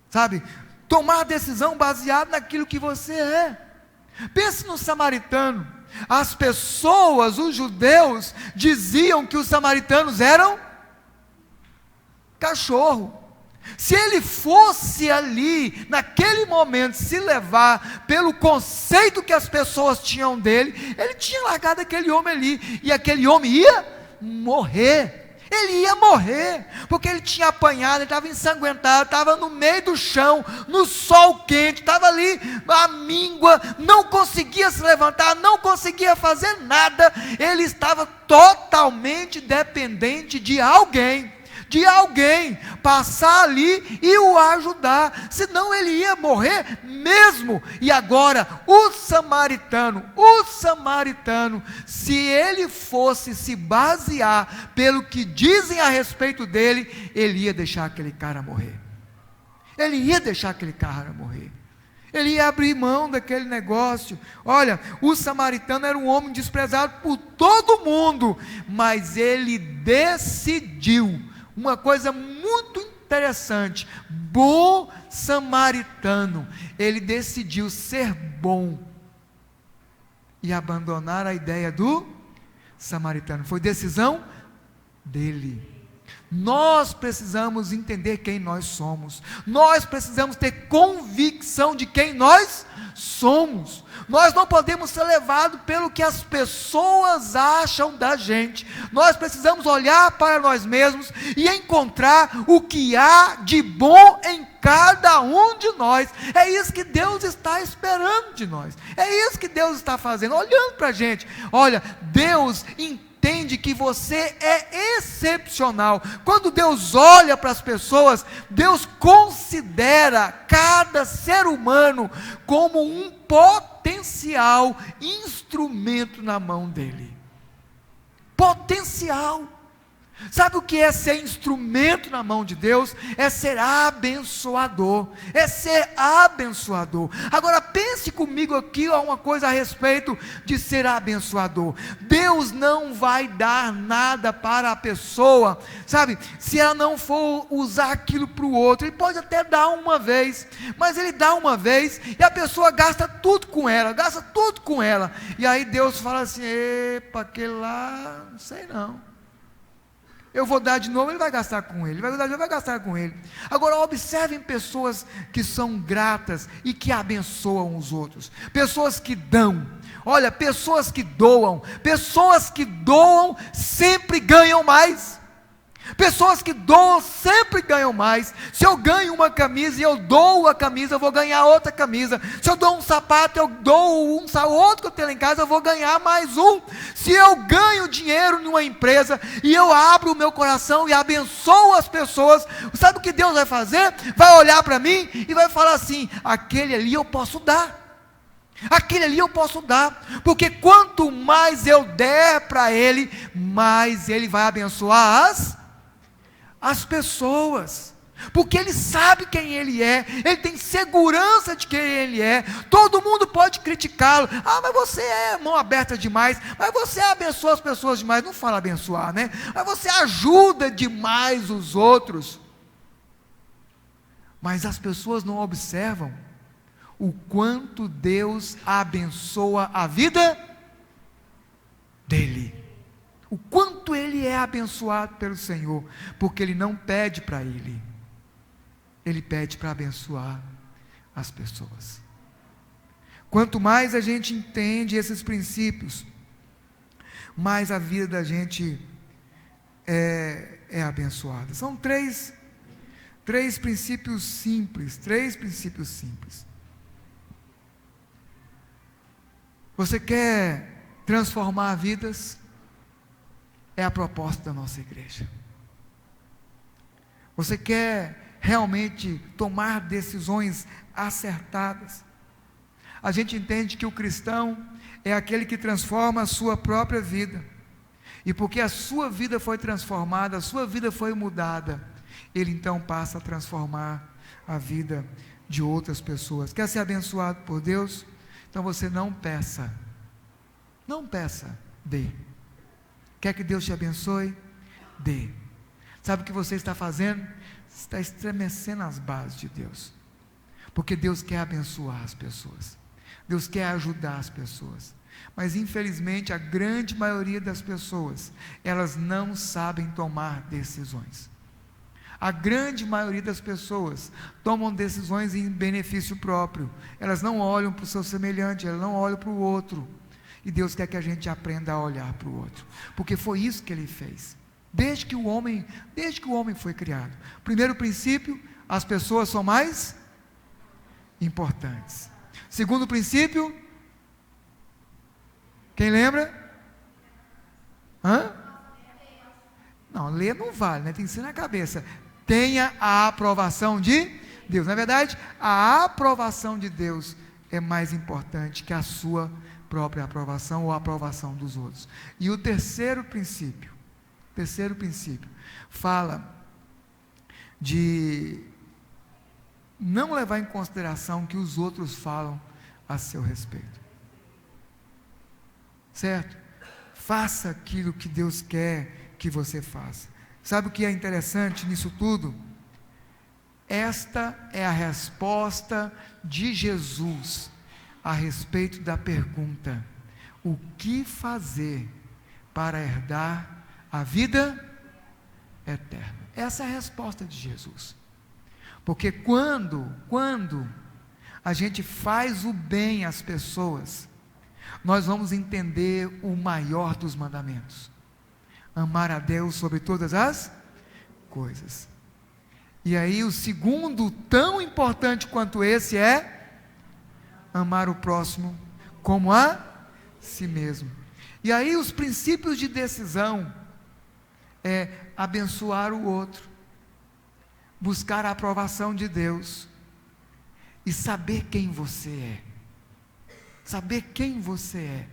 Sabe? Tomar decisão baseado naquilo que você é. Pense no samaritano. As pessoas, os judeus, diziam que os samaritanos eram cachorro. Se ele fosse ali, naquele momento, se levar pelo conceito que as pessoas tinham dele, ele tinha largado aquele homem ali, e aquele homem ia morrer. Ele ia morrer, porque ele tinha apanhado, ele estava ensanguentado, estava no meio do chão, no sol quente, estava ali, a míngua, não conseguia se levantar, não conseguia fazer nada. Ele estava totalmente dependente de alguém passar ali e o ajudar, senão ele ia morrer mesmo. E agora, o samaritano, se ele fosse se basear pelo que dizem a respeito dele, ele ia deixar aquele cara morrer. Ele ia abrir mão daquele negócio. Olha, o samaritano era um homem desprezado por todo mundo, mas ele decidiu uma coisa muito interessante. Bom samaritano, ele decidiu ser bom e abandonar a ideia do samaritano. Foi decisão dele. Nós precisamos entender quem nós somos. Nós precisamos ter convicção de quem nós somos. Nós não podemos ser levados pelo que as pessoas acham da gente. Nós precisamos olhar para nós mesmos e encontrar o que há de bom em cada um de nós. É isso que Deus está esperando de nós. É isso que Deus está fazendo, olhando para a gente. Olha, Deus entende que você é excepcional. Quando Deus olha para as pessoas, Deus considera cada ser humano como um potencial instrumento na mão dele. Potencial. Sabe o que é ser instrumento na mão de Deus? É ser abençoador. Agora pense comigo aqui uma coisa a respeito de ser abençoador. Deus não vai dar nada para a pessoa, sabe, se ela não for usar aquilo para o outro. Ele pode até dar uma vez, mas ele dá uma vez e a pessoa gasta tudo com ela. E aí Deus fala assim: epa, aquele lá, não sei não. eu vou dar de novo, ele vai gastar com ele, vai gastar com ele. Agora observem pessoas que são gratas e que abençoam os outros, pessoas que dão. Olha, pessoas que doam sempre ganham mais. Pessoas que doam sempre ganham mais. Se eu ganho uma camisa e eu dou a camisa, eu vou ganhar outra camisa. Se eu dou um sapato, eu dou outro que eu tenho lá em casa, eu vou ganhar mais um. Se eu ganho dinheiro numa empresa e eu abro o meu coração e abençoo as pessoas, sabe o que Deus vai fazer? Vai olhar para mim e vai falar assim: aquele ali eu posso dar. Aquele ali eu posso dar, porque quanto mais eu der para ele, mais ele vai abençoar as pessoas, porque ele sabe quem ele é, ele tem segurança de quem ele é. Todo mundo pode criticá-lo: mas você é mão aberta demais, mas você abençoa as pessoas demais. Não fala abençoar, né? Mas você ajuda demais os outros. Mas as pessoas não observam o quanto Deus abençoa a vida dele, o quanto ele é abençoado pelo Senhor, porque ele não pede para ele pede para abençoar as pessoas. Quanto mais a gente entende esses princípios, mais a vida da gente é abençoada. São três princípios simples, Você quer transformar vidas? É a proposta da nossa igreja. Você quer realmente tomar decisões acertadas? A gente entende que o cristão é aquele que transforma a sua própria vida, e porque a sua vida foi transformada, a sua vida foi mudada, ele então passa a transformar a vida de outras pessoas. Quer ser abençoado por Deus? Então você não peça, dê. Quer que Deus te abençoe? Dê. Sabe o que você está fazendo? Você está estremecendo as bases de Deus, porque Deus quer abençoar as pessoas, Deus quer ajudar as pessoas, mas infelizmente a grande maioria das pessoas, elas não sabem tomar decisões. A grande maioria das pessoas tomam decisões em benefício próprio, elas não olham para o seu semelhante, elas não olham para o outro, e Deus quer que a gente aprenda a olhar para o outro, porque foi isso que Ele fez, desde que o homem foi criado. Primeiro princípio: as pessoas são mais importantes. Segundo princípio, quem lembra? Não, ler não vale, né? Tem que ser na cabeça. Tenha a aprovação de Deus. Na verdade, a aprovação de Deus é mais importante que a sua própria aprovação ou a aprovação dos outros. E o terceiro princípio fala de não levar em consideração o que os outros falam a seu respeito, certo? Faça aquilo que Deus quer que você faça. Sabe o que é interessante nisso tudo? Esta é a resposta de Jesus a respeito da pergunta: o que fazer para herdar a vida eterna? Essa é a resposta de Jesus. Porque quando a gente faz o bem às pessoas, nós vamos entender o maior dos mandamentos: amar a Deus sobre todas as coisas. E aí o segundo, tão importante quanto esse, é amar o próximo como a si mesmo. E aí os princípios de decisão é abençoar o outro, buscar a aprovação de Deus e saber quem você é,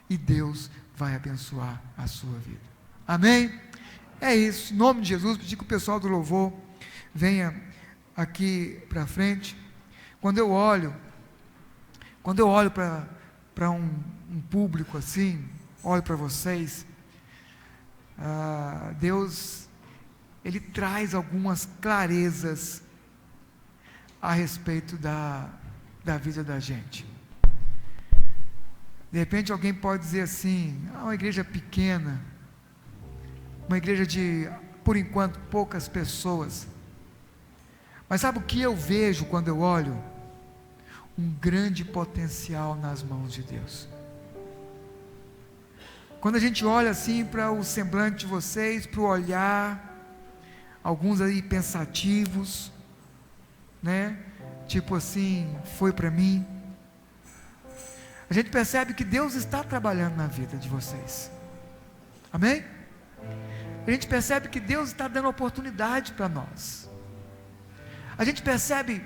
e Deus vai abençoar a sua vida. Amém? É isso, em nome de Jesus. Pedir que o pessoal do louvor venha aqui para frente. Quando eu olho para um público assim, olho para vocês, Deus, Ele traz algumas clarezas a respeito da vida da gente. De repente alguém pode dizer assim: uma igreja pequena, uma igreja de, por enquanto, poucas pessoas. Mas sabe o que eu vejo quando eu olho? Um grande potencial nas mãos de Deus. Quando a gente olha assim para o semblante de vocês, para o olhar, alguns aí pensativos, né? Tipo assim, foi para mim. A gente percebe que Deus está trabalhando na vida de vocês. Amém? A gente percebe que Deus está dando oportunidade para nós. A gente percebe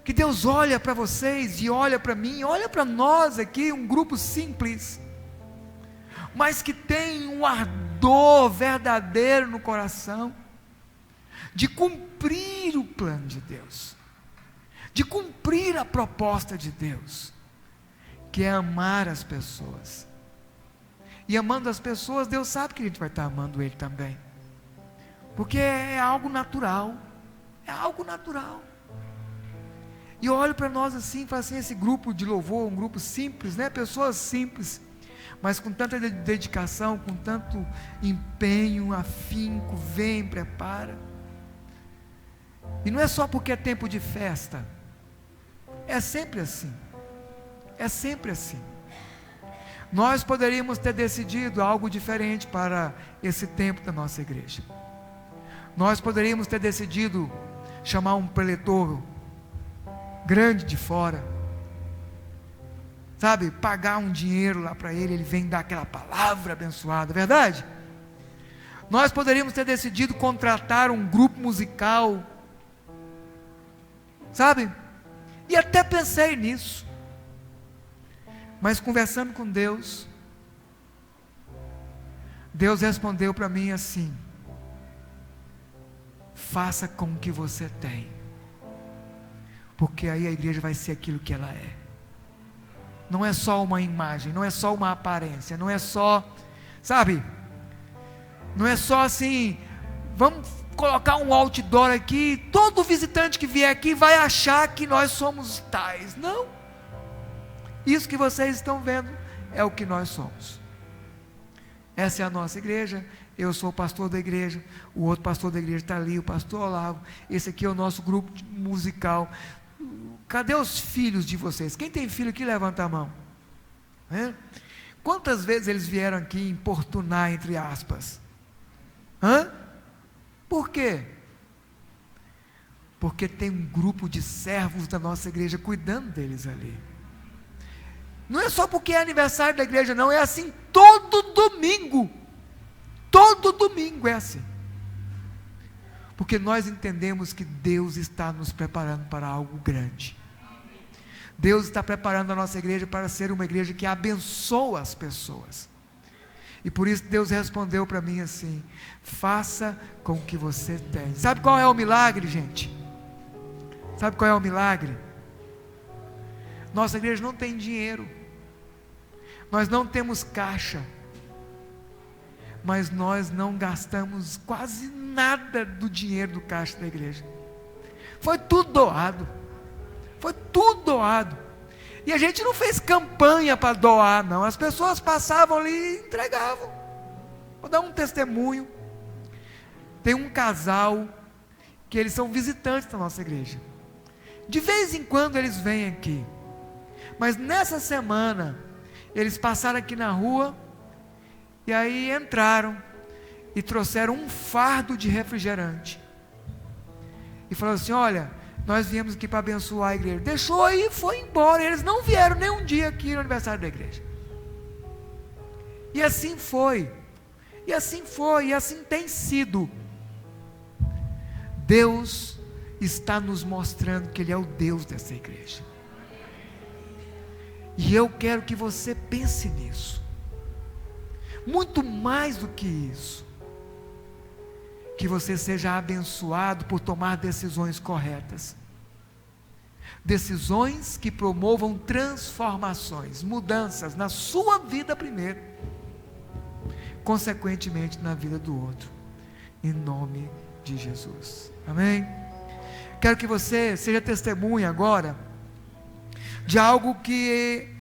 que Deus olha para vocês e olha para mim, olha para nós aqui, um grupo simples, mas que tem um ardor verdadeiro no coração, de cumprir o plano de Deus, de cumprir a proposta de Deus, que é amar as pessoas. E amando as pessoas, Deus sabe que a gente vai estar amando Ele também, porque é algo natural, é algo natural. E eu olho para nós assim, e falo assim, esse grupo de louvor, um grupo simples, né? Pessoas simples, mas com tanta dedicação, com tanto empenho, afinco, vem, prepara. E não é só porque é tempo de festa, é sempre assim, é sempre assim. Nós poderíamos ter decidido algo diferente para esse tempo da nossa igreja. Nós poderíamos ter decidido chamar um preletor grande de fora, sabe, pagar um dinheiro lá para ele, ele vem dar aquela palavra abençoada, verdade? Nós poderíamos ter decidido contratar um grupo musical, sabe? E até pensei nisso, mas conversando com Deus, Deus respondeu para mim assim: faça com o que você tem, porque aí a igreja vai ser aquilo que ela é. Não é só uma imagem, não é só uma aparência, não é só, sabe, não é só assim, vamos colocar um outdoor aqui, todo visitante que vier aqui vai achar que nós somos tais. Não, isso que vocês estão vendo é o que nós somos. Essa é a nossa igreja. Eu sou o pastor da igreja, o outro pastor da igreja está ali, o pastor Olavo. Esse aqui é o nosso grupo musical. Cadê os filhos de vocês? Quem tem filho aqui, levanta a mão. Quantas vezes eles vieram aqui importunar, entre aspas? Por quê? Porque tem um grupo de servos da nossa igreja cuidando deles ali. Não é só porque é aniversário da igreja, não, é assim todo domingo. Todo domingo é assim. Porque nós entendemos que Deus está nos preparando para algo grande. Deus está preparando a nossa igreja para ser uma igreja que abençoa as pessoas. E por isso Deus respondeu para mim assim: faça com o que você tem. Sabe qual é o milagre, gente? Sabe qual é o milagre? Nossa igreja não tem dinheiro, nós não temos caixa, mas nós não gastamos quase nada do dinheiro do caixa da igreja. Foi tudo doado. Foi tudo doado. E a gente não fez campanha para doar, não. As pessoas passavam ali e entregavam. Vou dar um testemunho. Tem um casal que eles são visitantes da nossa igreja. De vez em quando eles vêm aqui. Mas nessa semana eles passaram aqui na rua e aí entraram e trouxeram um fardo de refrigerante. E falaram assim: olha, nós viemos aqui para abençoar a igreja. Deixou aí e foi embora. Eles não vieram nem um dia aqui no aniversário da igreja. E assim foi. E assim foi. E assim tem sido. Deus está nos mostrando que Ele é o Deus dessa igreja. E eu quero que você pense nisso. Muito mais do que isso. Que você seja abençoado por tomar decisões corretas. Decisões que promovam transformações, mudanças na sua vida primeiro, consequentemente na vida do outro, em nome de Jesus. Amém? Quero que você seja testemunha agora de algo que